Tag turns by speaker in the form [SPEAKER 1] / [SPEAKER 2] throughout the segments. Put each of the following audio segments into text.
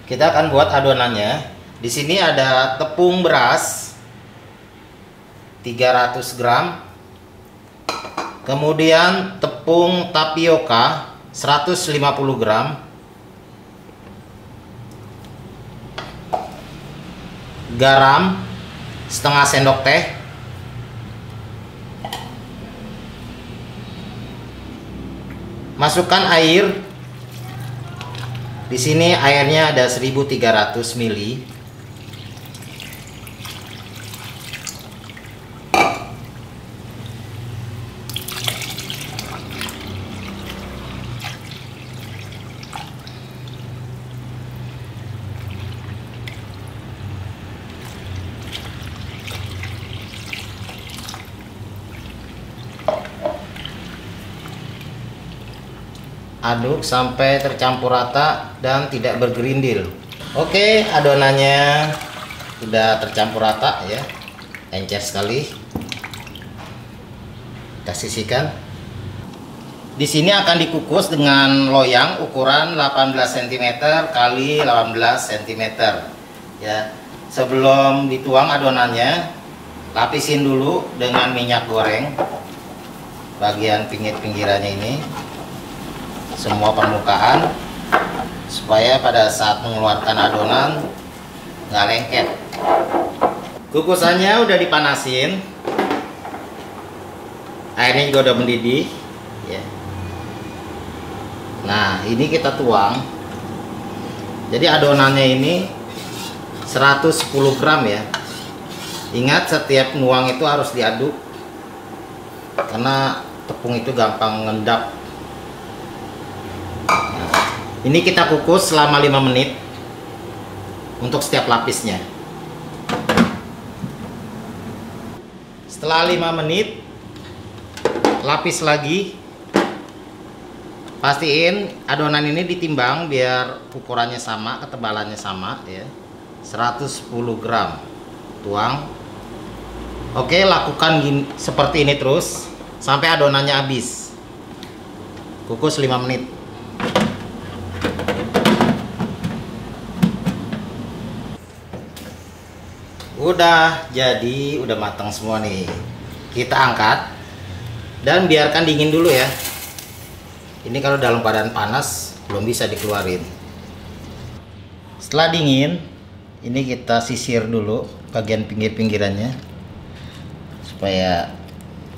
[SPEAKER 1] Kita akan buat adonannya. Di sini ada tepung beras 300 gram. Kemudian tepung tapioka 150 gram. Garam setengah sendok teh. Masukkan air. Di sini airnya ada 1300 ml. Aduk sampai tercampur rata dan tidak bergerindil. Oke, adonannya sudah tercampur rata ya, encer sekali. Kita sisihkan. Di sini akan dikukus dengan loyang ukuran 18 cm kali 18 cm ya. Sebelum dituang adonannya, lapisin dulu dengan minyak goreng bagian pinggir-pinggirannya ini, semua permukaan, supaya pada saat mengeluarkan adonan nggak lengket. Kukusannya udah dipanasin, airnya juga udah mendidih ya. Nah, ini kita tuang. Jadi adonannya ini 110 gram ya. Ingat, setiap nuang itu harus diaduk karena tepung itu gampang ngendap. Ini kita kukus selama 5 menit untuk setiap lapisnya. Setelah 5 menit, lapis lagi. Pastiin adonan ini ditimbang biar ukurannya sama, ketebalannya sama ya. 110 gram. Tuang. Oke, lakukan seperti ini terus sampai adonannya habis. Kukus 5 menit. Udah jadi, udah matang semua nih. Kita angkat dan biarkan dingin dulu ya. Ini kalau dalam keadaan panas belum bisa dikeluarin. Setelah dingin, ini kita sisir dulu bagian pinggir-pinggirannya supaya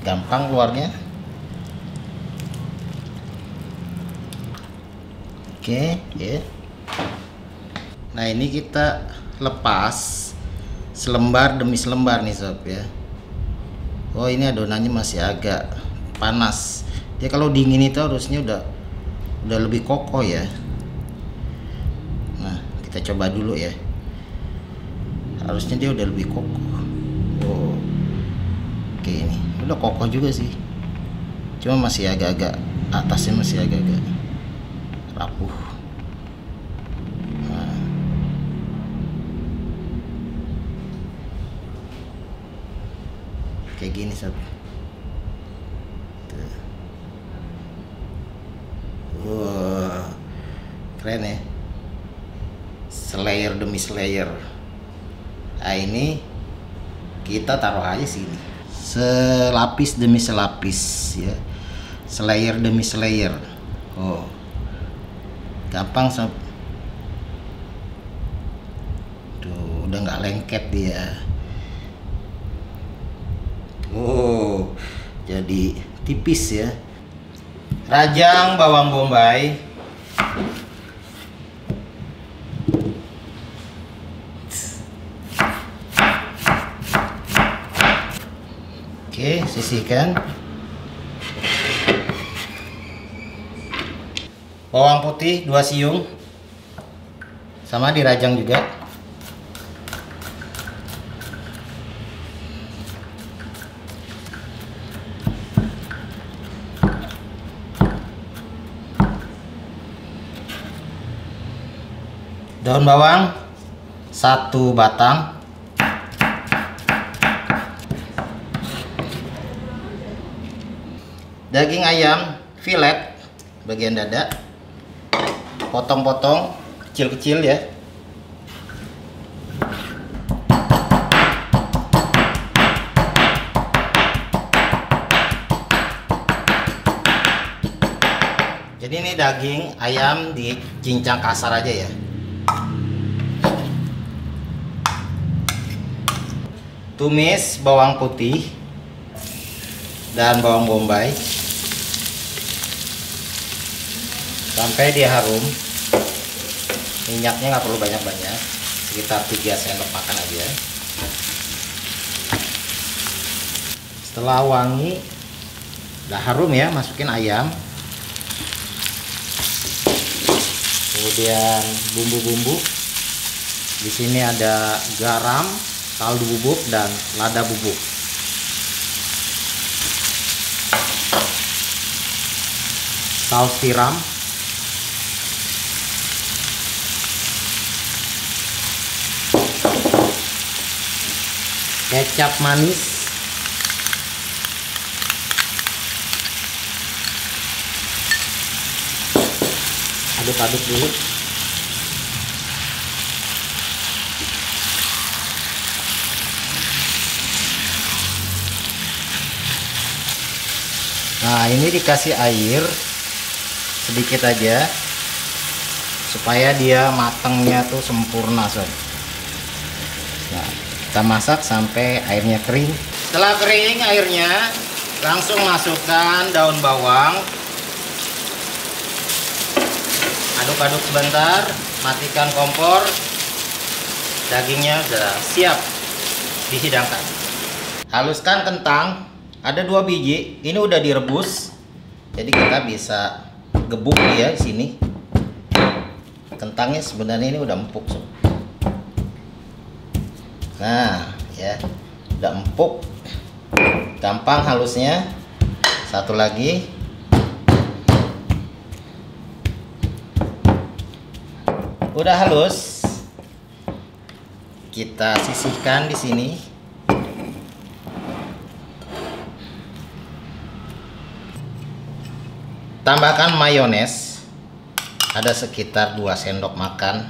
[SPEAKER 1] gampang keluarnya. Oke, ya. Nah, ini kita lepas selembar demi selembar nih sob ya. Oh, ini adonannya masih agak panas. Dia kalau dingin itu harusnya udah lebih kokoh ya. Nah, kita coba dulu ya. Harusnya dia udah lebih kokoh. Oh. Oke, ini udah kokoh juga sih. Cuma masih agak-agak, atasnya masih agak-agak rapuh. Kayak gini sob. Wah, keren ya. Slayer demi slayer. Nah, ini kita taruh aja sini. Selapis demi selapis ya. Slayer demi slayer. Oh, gampang sob. Tuh, udah nggak lengket dia. Oh, jadi tipis ya. Rajang bawang bombay. Oke, sisihkan. Bawang putih 2 siung. Sama dirajang juga. Daun bawang 1 batang. Daging ayam filet bagian dada, potong-potong kecil-kecil ya. Jadi ini daging ayam dicincang kasar aja ya. Tumis bawang putih dan bawang bombay sampai dia harum. Minyaknya nggak perlu banyak-banyak, sekitar 3 sendok makan aja. Setelah wangi, udah harum ya, masukin ayam. Kemudian bumbu-bumbu. Di sini ada garam, kaldu bubuk, dan lada bubuk. Saus tiram. Kecap manis. Aduk-aduk dulu. Nah, ini dikasih air sedikit aja supaya dia matangnya tuh sempurna, sob. Nah, kita masak sampai airnya kering. Setelah kering airnya, langsung masukkan daun bawang. Aduk-aduk sebentar, matikan kompor. Dagingnya sudah siap dihidangkan. Haluskan kentang, ada 2 biji. Ini udah direbus, jadi kita bisa gebuk ya di sini. Kentangnya sebenarnya ini udah empuk, sob. Nah, ya, udah empuk, gampang halusnya. Satu lagi. Udah halus, kita sisihkan di sini. Tambahkan mayones, ada sekitar 2 sendok makan.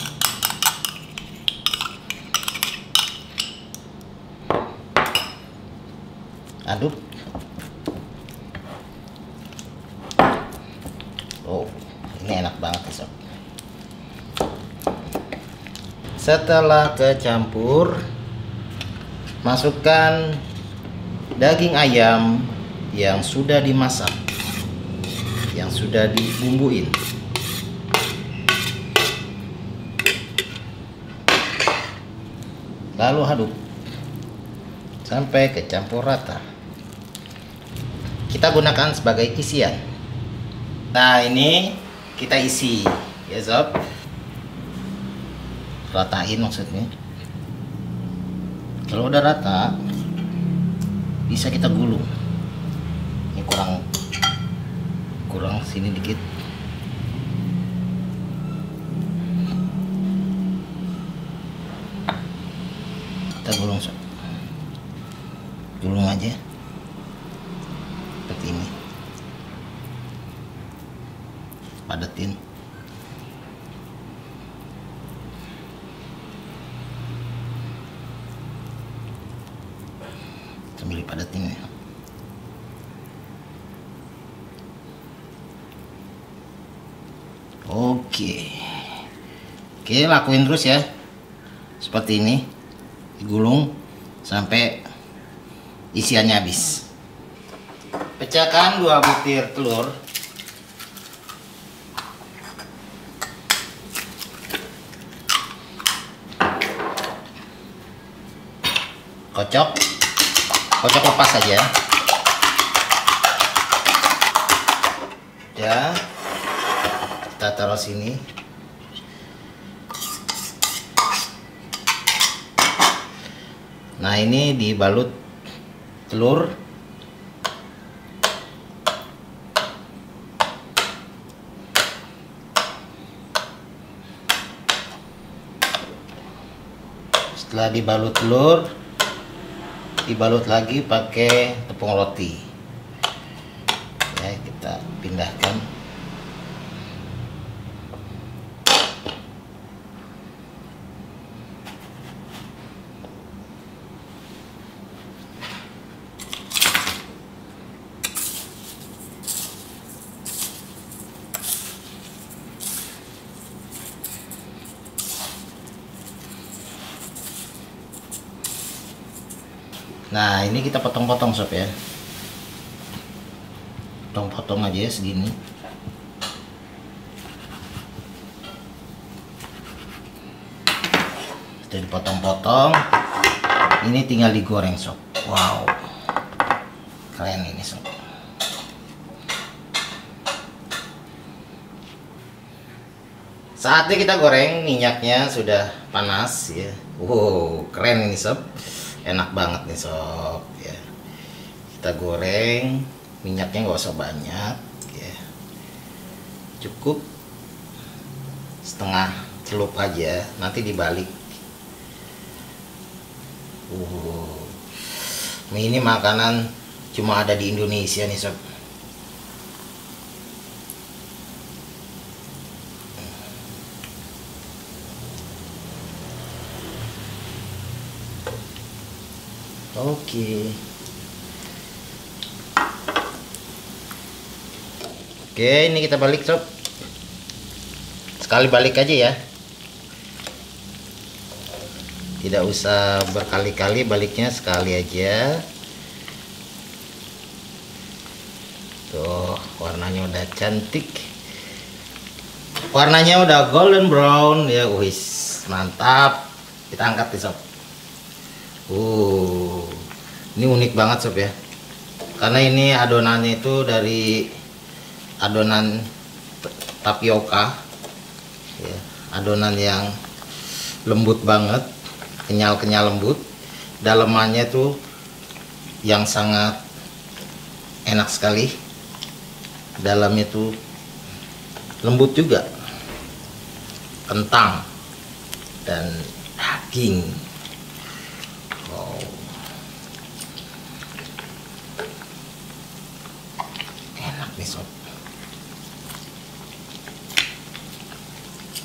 [SPEAKER 1] Aduk. Oh, ini enak banget ya, sob. Setelah kecampur, masukkan daging ayam yang sudah dimasak, yang sudah dibumbuin. Lalu aduk sampai kecampur rata. Kita gunakan sebagai isian. Nah, ini kita isi ya, sob. Ratain maksudnya. Kalau udah rata, bisa kita gulung. Ini kurang sini dikit. Kita gulung, sob. Gulung aja seperti ini. Padatin. Sambil padatin ya. Oke, lakuin terus ya, seperti ini, digulung sampai isiannya habis. Pecahkan 2 butir telur. Kocok lepas saja ya. Kita taruh sini. Nah, ini dibalut telur. Setelah dibalut telur, dibalut lagi pakai tepung roti ya. Kita pindahkan. Nah, ini kita potong-potong sob ya. Potong-potong aja ya segini. Sudah dipotong-potong. Ini tinggal digoreng sob. Wow, keren ini sob. Saatnya kita goreng, minyaknya sudah panas ya. Wow, keren ini sob. Enak banget nih sob ya. Kita goreng, minyaknya nggak usah banyak ya. Cukup setengah celup aja, nanti dibalik. Ini makanan cuma ada di Indonesia nih sob. Oke. Oke, ini kita balik sob. Sekali balik aja ya. Tidak usah berkali-kali, baliknya sekali aja. Tuh, warnanya udah cantik. Warnanya udah golden brown ya, wis, mantap. Kita angkat nih sob. Ini unik banget sob ya. Karena ini adonannya itu dari adonan tapioka. Ya, adonan yang lembut banget, kenyal-kenyal lembut. Dalemannya tuh yang sangat enak sekali. Dalamnya tuh lembut juga, kentang dan daging. Wow, enak nih sob.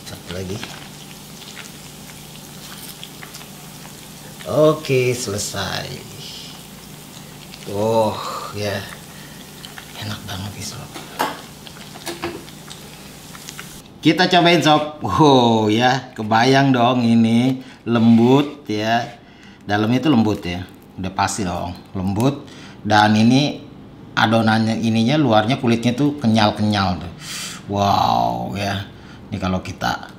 [SPEAKER 1] Satu lagi. Oke, selesai. Oh ya, enak banget nih sob. Kita cobain sob. Oh ya, kebayang dong ini lembut ya. Dalamnya itu lembut ya. Udah pasti dong, lembut. Dan ini adonannya ininya, luarnya kulitnya tuh kenyal-kenyal tuh. Wow ya. Ini kalau kita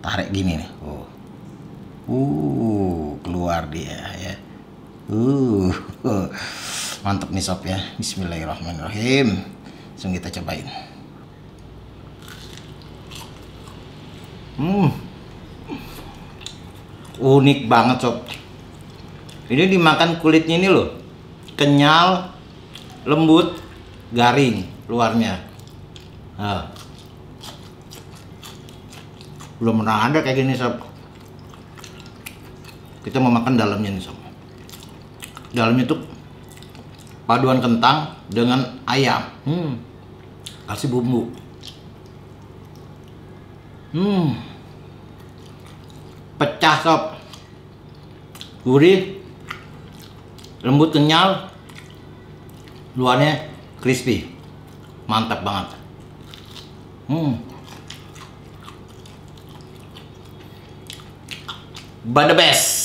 [SPEAKER 1] tarik gini nih. Keluar dia ya. Mantap nih sob ya. Bismillahirrahmanirrahim. Langsung kita cobain. Unik banget sob. Ini dimakan kulitnya ini loh, kenyal, lembut, garing luarnya. Nah, belum pernah ada kayak gini sob. Kita mau makan dalamnya nih sob. Dalamnya tuh paduan kentang dengan ayam. Kasih bumbu. Pecah sob. Gurih, lembut, kenyal, luarnya crispy. Mantap banget. But the best.